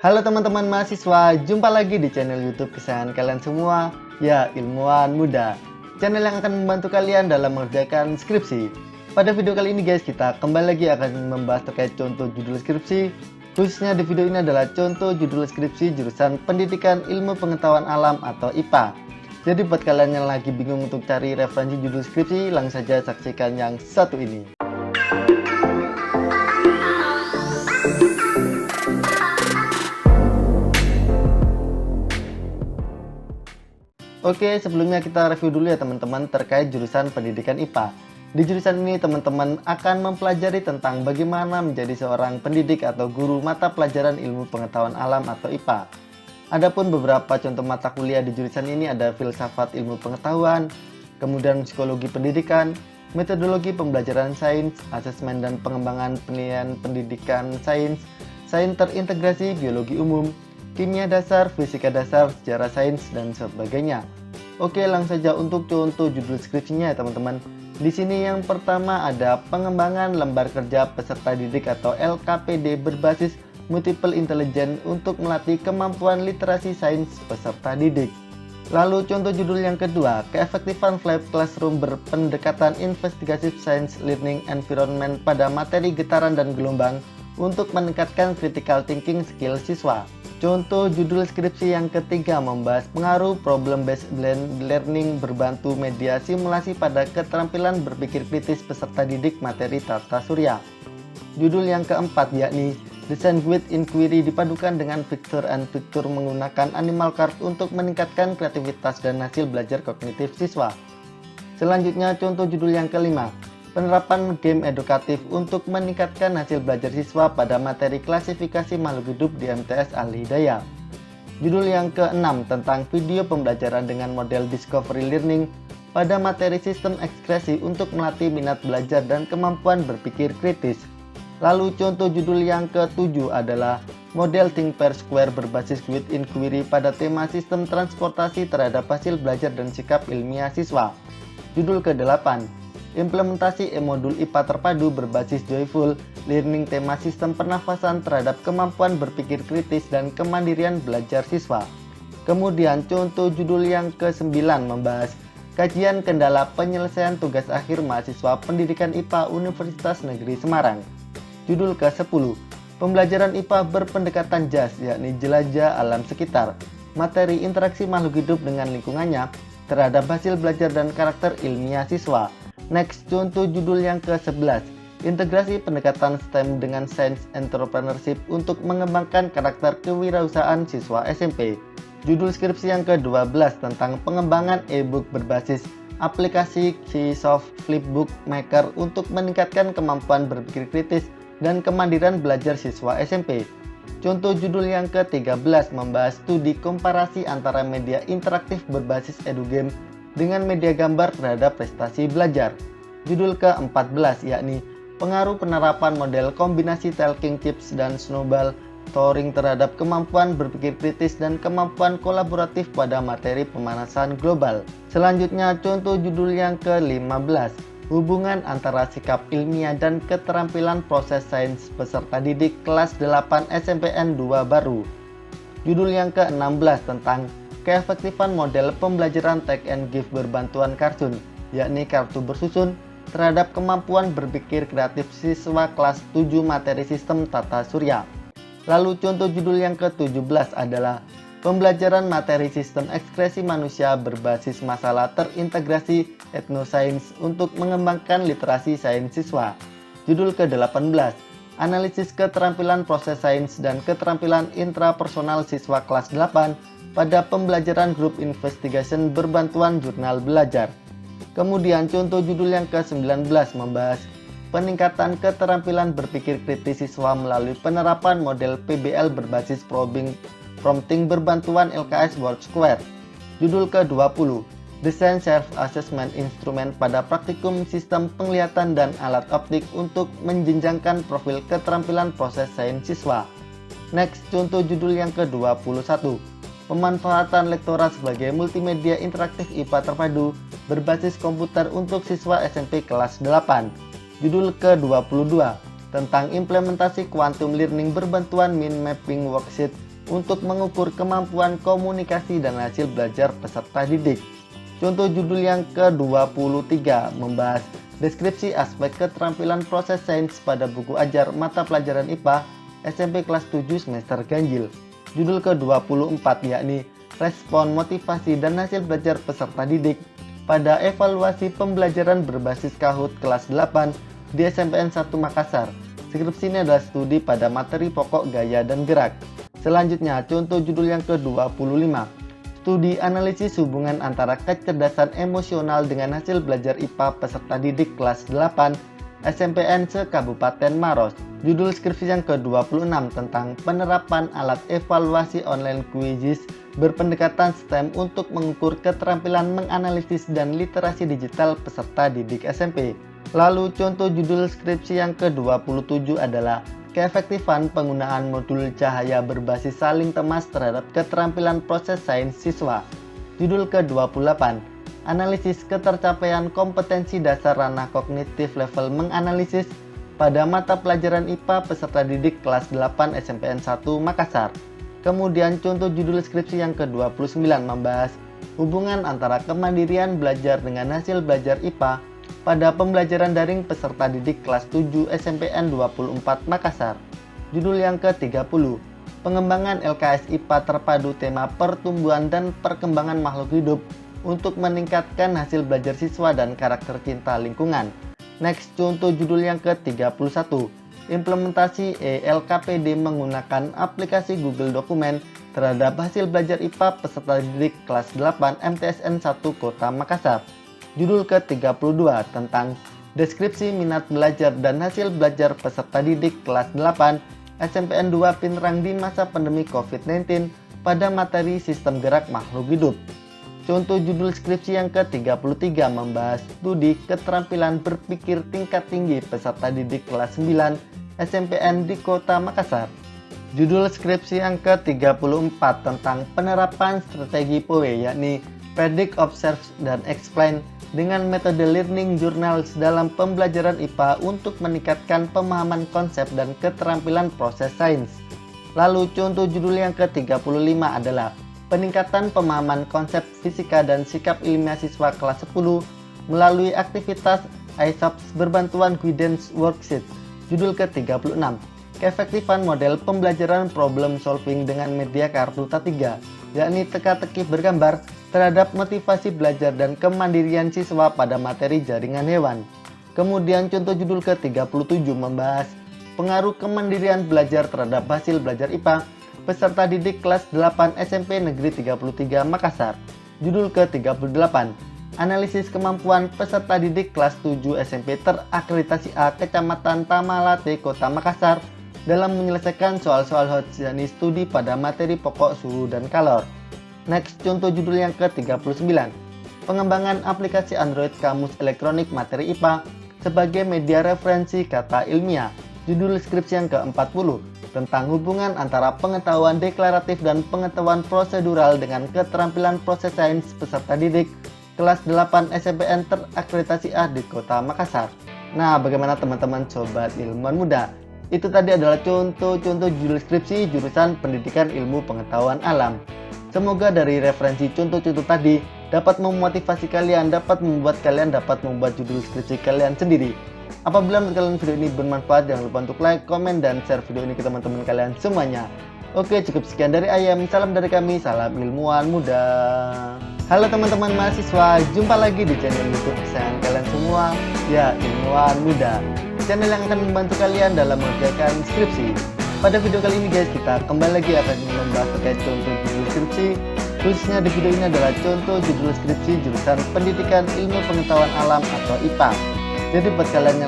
Halo teman-teman mahasiswa, jumpa lagi di channel YouTube kesayangan kalian semua, ya ilmuwan muda. Channel yang akan membantu kalian dalam mengerjakan skripsi. Pada video kali ini guys, kita kembali lagi akan membahas terkait contoh judul skripsi. Khususnya di video ini adalah contoh judul skripsi jurusan Pendidikan Ilmu Pengetahuan Alam atau IPA. Jadi buat kalian yang lagi bingung untuk cari referensi judul skripsi, langsung saja saksikan yang satu ini. Oke, sebelumnya kita review dulu ya teman-teman terkait jurusan pendidikan IPA. Di jurusan ini teman-teman akan mempelajari tentang bagaimana menjadi seorang pendidik atau guru mata pelajaran ilmu pengetahuan alam atau IPA. Adapun beberapa contoh mata kuliah di jurusan ini ada filsafat ilmu pengetahuan, kemudian psikologi pendidikan, metodologi pembelajaran sains, asesmen dan pengembangan penilaian pendidikan sains, sains terintegrasi, biologi umum, kimia dasar, fisika dasar, sejarah sains, dan sebagainya. Oke, langsung saja untuk contoh judul skripsinya ya teman-teman. Di sini yang pertama ada pengembangan lembar kerja peserta didik atau LKPD berbasis multiple intelligence untuk melatih kemampuan literasi sains peserta didik. Lalu contoh judul yang kedua, keefektifan flipped classroom berpendekatan investigative science learning environment pada materi getaran dan gelombang untuk meningkatkan critical thinking skill siswa. Contoh judul skripsi yang ketiga membahas pengaruh problem based learning berbantu media simulasi pada keterampilan berpikir kritis peserta didik materi tata surya. Judul yang keempat yakni design with inquiry dipadukan dengan picture and picture menggunakan animal card untuk meningkatkan kreativitas dan hasil belajar kognitif siswa. Selanjutnya contoh judul yang kelima, penerapan game edukatif untuk meningkatkan hasil belajar siswa pada materi klasifikasi makhluk hidup di MTS Al-Hidayah. Judul yang keenam tentang video pembelajaran dengan model discovery learning pada materi sistem ekspresi untuk melatih minat belajar dan kemampuan berpikir kritis. Lalu contoh judul yang ketujuh adalah model think per square berbasis with inquiry pada tema sistem transportasi terhadap hasil belajar dan sikap ilmiah siswa. Judul ke-8, implementasi e-modul IPA terpadu berbasis joyful learning tema sistem pernafasan terhadap kemampuan berpikir kritis dan kemandirian belajar siswa. Kemudian contoh judul yang ke-9 membahas kajian kendala penyelesaian tugas akhir mahasiswa pendidikan IPA Universitas Negeri Semarang. Judul ke-10, pembelajaran IPA berpendekatan JAS yakni jelajah alam sekitar, materi interaksi makhluk hidup dengan lingkungannya terhadap hasil belajar dan karakter ilmiah siswa. Next, contoh judul yang ke-11, integrasi pendekatan STEM dengan Science Entrepreneurship untuk mengembangkan karakter kewirausahaan siswa SMP. Judul skripsi yang ke-12 tentang pengembangan e-book berbasis aplikasi Keysoft Flipbook Maker untuk meningkatkan kemampuan berpikir kritis dan kemandirian belajar siswa SMP. Contoh judul yang ke-13 membahas studi komparasi antara media interaktif berbasis edugame dengan media gambar terhadap prestasi belajar. Judul ke-14 yakni pengaruh penerapan model kombinasi talking chips dan snowball touring terhadap kemampuan berpikir kritis dan kemampuan kolaboratif pada materi pemanasan global. Selanjutnya contoh judul yang ke-15, hubungan antara sikap ilmiah dan keterampilan proses sains peserta didik kelas 8 SMPN 2 baru. Judul yang ke-16 tentang keefektifan model pembelajaran take and give berbantuan kartun, yakni kartu bersusun terhadap kemampuan berpikir kreatif siswa kelas 7 materi sistem tata surya. Lalu contoh judul yang ke-17 adalah pembelajaran materi sistem ekspresi manusia berbasis masalah terintegrasi etnosains untuk mengembangkan literasi sains siswa. Judul ke-18, analisis keterampilan proses sains dan keterampilan intrapersonal siswa kelas 8 pada pembelajaran group investigation berbantuan jurnal belajar. Kemudian contoh judul yang ke-19 membahas peningkatan keterampilan berpikir kritis siswa melalui penerapan model PBL berbasis prompting berbantuan LKS Word Square. Judul ke-20, desain self-assessment instrumen pada praktikum sistem penglihatan dan alat optik untuk menjenjangkan profil keterampilan proses sains siswa. Next, contoh judul yang ke-21, pemanfaatan lektora sebagai multimedia interaktif IPA terpadu berbasis komputer untuk siswa SMP kelas 8. Judul ke-22, tentang implementasi quantum learning berbantuan mind mapping worksheet untuk mengukur kemampuan komunikasi dan hasil belajar peserta didik. Contoh judul yang ke-23 membahas deskripsi aspek keterampilan proses sains pada buku ajar mata pelajaran IPA SMP kelas 7 semester ganjil. Judul ke-24 yakni respon, motivasi, dan hasil belajar peserta didik pada evaluasi pembelajaran berbasis Kahoot kelas 8 di SMPN 1 Makassar. Skripsi ini adalah studi pada materi pokok gaya dan gerak. Selanjutnya, contoh judul yang ke-25, studi analisis hubungan antara kecerdasan emosional dengan hasil belajar IPA peserta didik kelas 8 SMPN se-Kabupaten Maros. Judul skripsi yang ke-26 tentang penerapan alat evaluasi online quizzes berpendekatan STEM untuk mengukur keterampilan menganalisis dan literasi digital peserta didik SMP. Lalu contoh judul skripsi yang ke-27 adalah keefektifan penggunaan modul cahaya berbasis saling temas terhadap keterampilan proses sains siswa. Judul ke-28, analisis ketercapaian kompetensi dasar ranah kognitif level menganalisis pada mata pelajaran IPA peserta didik kelas 8 SMPN 1 Makassar. Kemudian contoh judul skripsi yang ke-29 membahas hubungan antara kemandirian belajar dengan hasil belajar IPA pada pembelajaran daring peserta didik kelas 7 SMPN 24 Makassar. Judul yang ke-30, pengembangan LKS IPA terpadu tema pertumbuhan dan perkembangan makhluk hidup untuk meningkatkan hasil belajar siswa dan karakter cinta lingkungan. Next, contoh judul yang ke-31, implementasi ELKPD menggunakan aplikasi Google Dokumen terhadap hasil belajar IPA peserta didik kelas 8 MTSN 1 Kota Makassar. Judul ke-32 tentang deskripsi minat belajar dan hasil belajar peserta didik kelas 8 SMPN 2 Pinrang di masa pandemi COVID-19 pada materi sistem gerak makhluk hidup. Contoh judul skripsi yang ke-33 membahas studi keterampilan berpikir tingkat tinggi peserta didik kelas 9 SMPN di Kota Makassar. Judul skripsi yang ke-34 tentang penerapan strategi POE yakni Predict, Observe, dan Explain dengan metode learning journals dalam pembelajaran IPA untuk meningkatkan pemahaman konsep dan keterampilan proses sains. Lalu contoh judul yang ke-35 adalah peningkatan pemahaman konsep fisika dan sikap ilmiah siswa kelas 10 melalui aktivitas ISOPS berbantuan guidance worksheet. Judul ke-36, keefektifan model pembelajaran problem solving dengan media kartu T3, yakni teka-teki bergambar terhadap motivasi belajar dan kemandirian siswa pada materi jaringan hewan. Kemudian contoh judul ke-37 membahas pengaruh kemandirian belajar terhadap hasil belajar IPA peserta didik kelas 8 SMP Negeri 33 Makassar. Judul ke-38, analisis kemampuan peserta didik kelas 7 SMP terakreditasi A Kecamatan Tamalate Kota Makassar dalam menyelesaikan soal-soal hot yakni studi pada materi pokok suhu dan kalor. Next, contoh judul yang ke-39, pengembangan aplikasi Android Kamus Elektronik Materi IPA sebagai media referensi kata ilmiah. Judul skripsi yang ke-40, tentang hubungan antara pengetahuan deklaratif dan pengetahuan prosedural dengan keterampilan proses sains peserta didik kelas 8 SMPN terakreditasi A di Kota Makassar. Nah, bagaimana teman-teman sobat ilmuwan muda? Itu tadi adalah contoh-contoh judul skripsi jurusan Pendidikan Ilmu Pengetahuan Alam. Semoga dari referensi contoh-contoh tadi dapat memotivasi kalian, dapat membuat kalian dapat membuat judul skripsi kalian sendiri. Apabila menurut kalian video ini bermanfaat, jangan lupa untuk like, komen, dan share video ini ke teman-teman kalian semuanya. Oke, cukup sekian dari Ayam. Salam dari kami, salam ilmuwan muda. Halo teman-teman mahasiswa, jumpa lagi di channel YouTube kesayangan kalian semua, ya ilmuwan muda. Channel yang akan membantu kalian dalam mengerjakan skripsi. Pada video kali ini guys, kita kembali lagi akan membahas terkait contoh judul skripsi. Khususnya di video ini adalah contoh judul skripsi jurusan Pendidikan Ilmu Pengetahuan Alam atau IPA. Jadi buat kalian yang